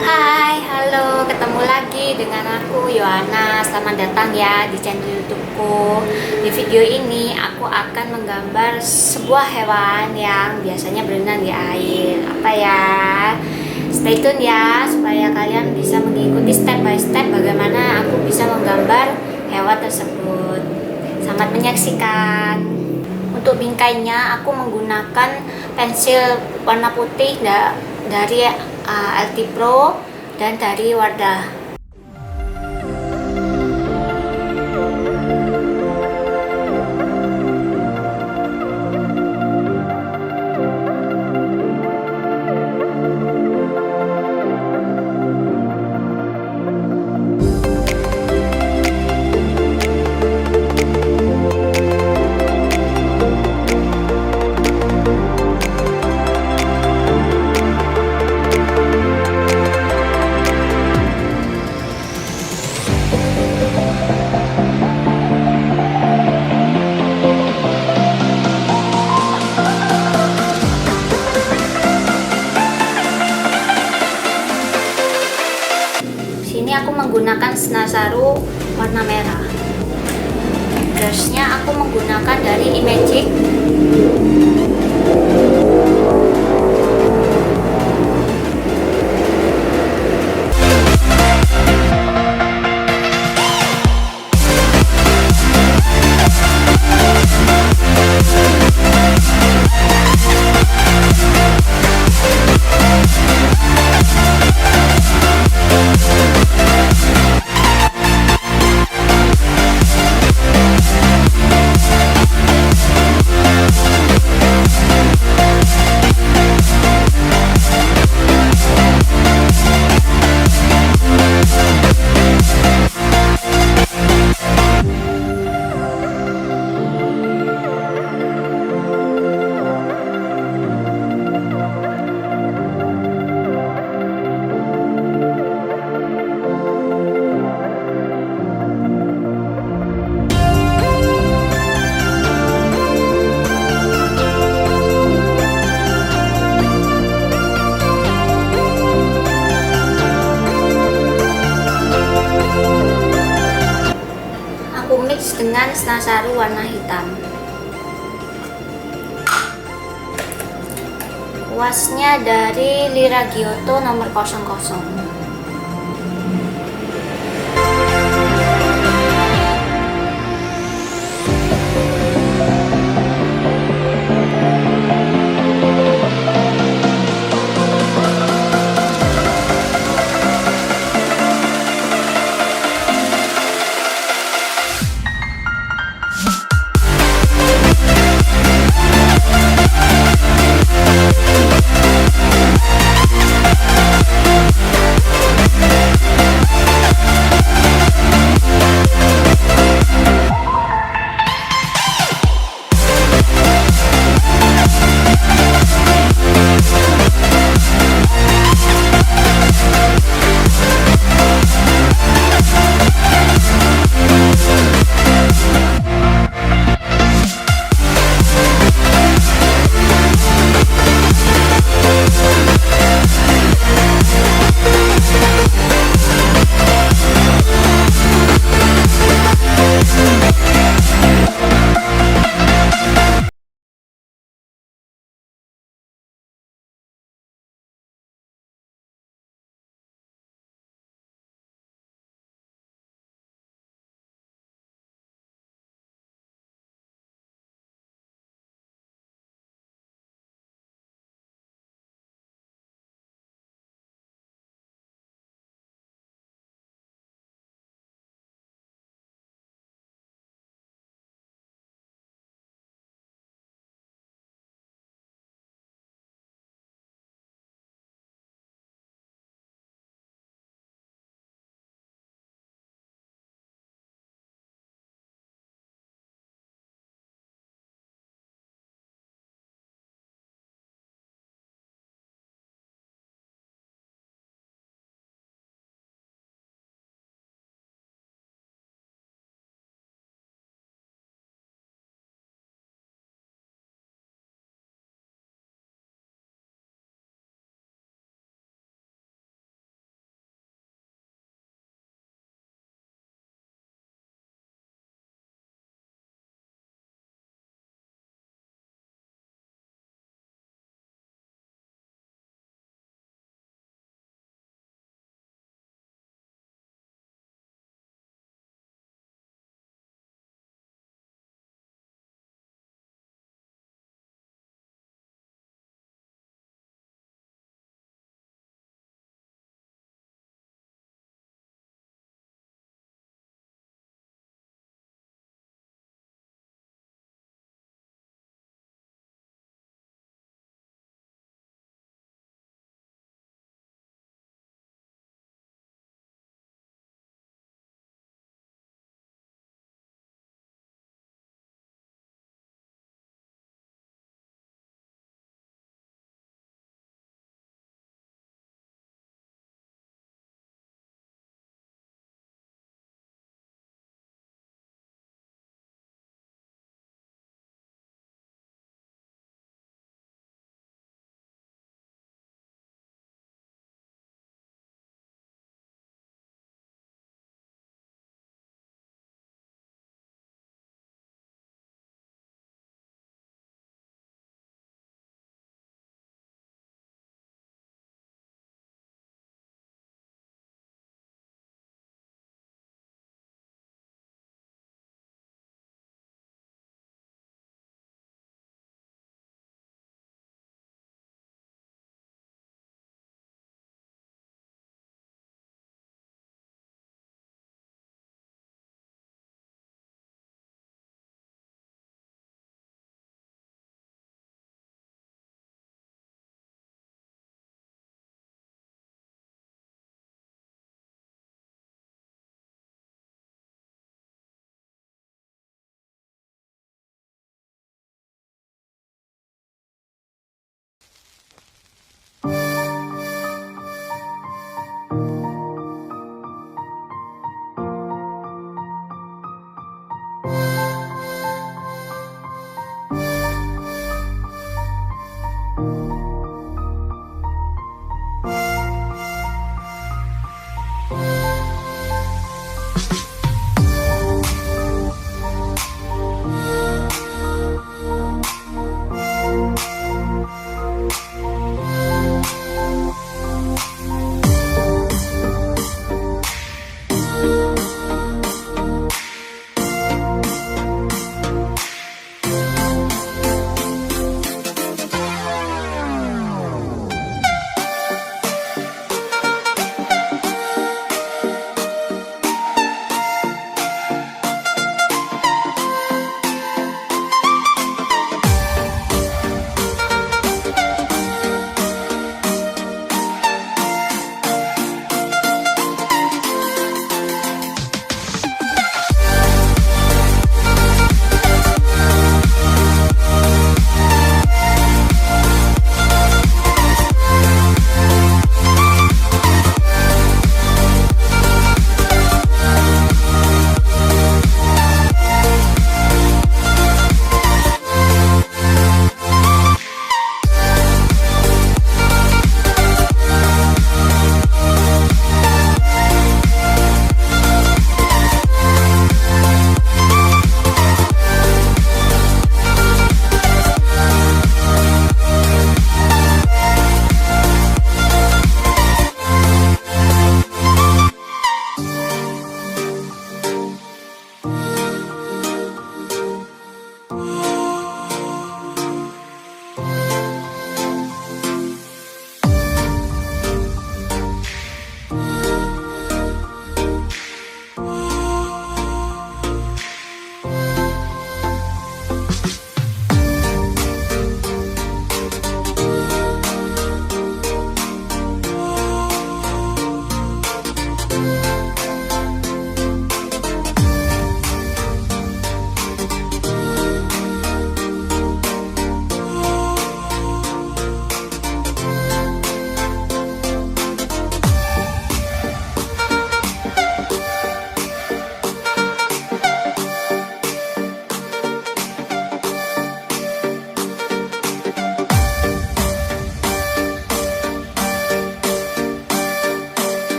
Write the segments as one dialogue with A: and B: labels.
A: Hai, halo, ketemu lagi dengan aku Yohana. Selamat datang ya di channel YouTubeku. Di video ini aku akan menggambar sebuah hewan yang biasanya berenang di air. Apa ya? Stay tune ya supaya kalian bisa mengikuti step by step bagaimana aku bisa menggambar hewan tersebut. Selamat menyaksikan. Untuk bingkainya aku menggunakan pensil warna putih dari LT Pro dan dari Wardah. Sini aku menggunakan Snazaroo warna merah. Brushnya aku menggunakan dari Magic. Mix dengan Snazaroo warna hitam. Kuasnya dari Liragioto nomor 00.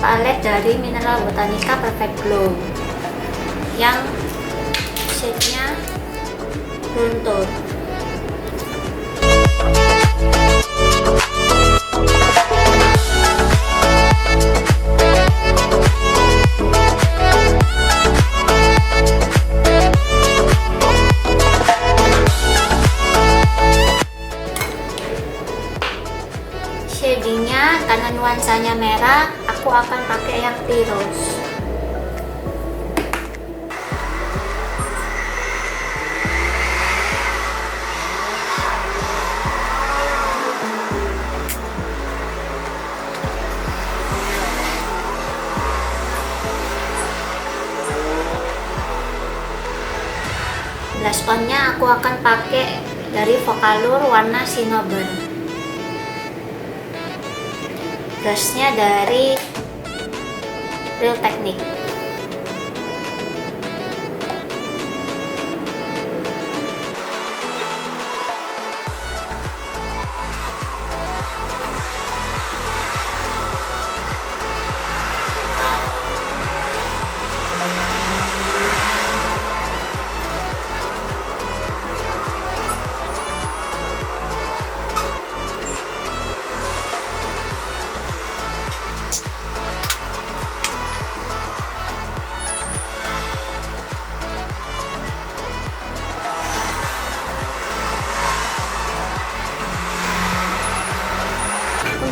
A: palet dari mineral Botanica Perfect Glow yang shade-nya runtuh. Shadingnya karena nuansanya merah, aku akan pakai yang tea rose. Blush on-nya aku akan pakai dari Focallure warna Cinnabar. Brushnya dari Real Technique.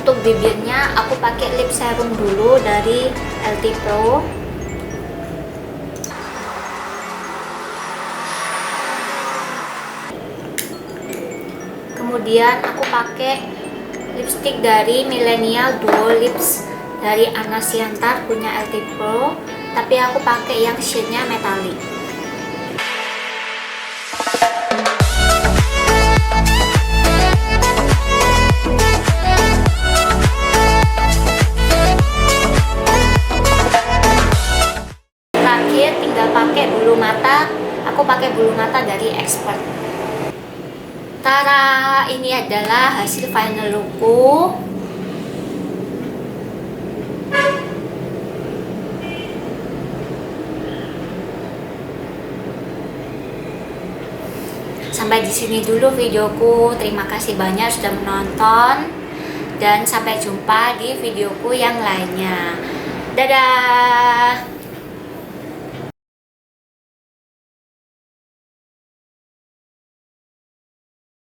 A: Untuk bibirnya aku pakai lip serum dulu dari LT Pro. Kemudian aku pakai lipstick dari Millennial Duo Lips dari Anasiantar punya LT Pro, tapi aku pakai yang shade-nya metalik. Pakai bulu mata, aku pakai bulu mata dari Expert. Tara, ini adalah hasil final lookku. Sampai di sini dulu videoku. Terima kasih banyak sudah menonton dan sampai jumpa di videoku yang lainnya. Dadah.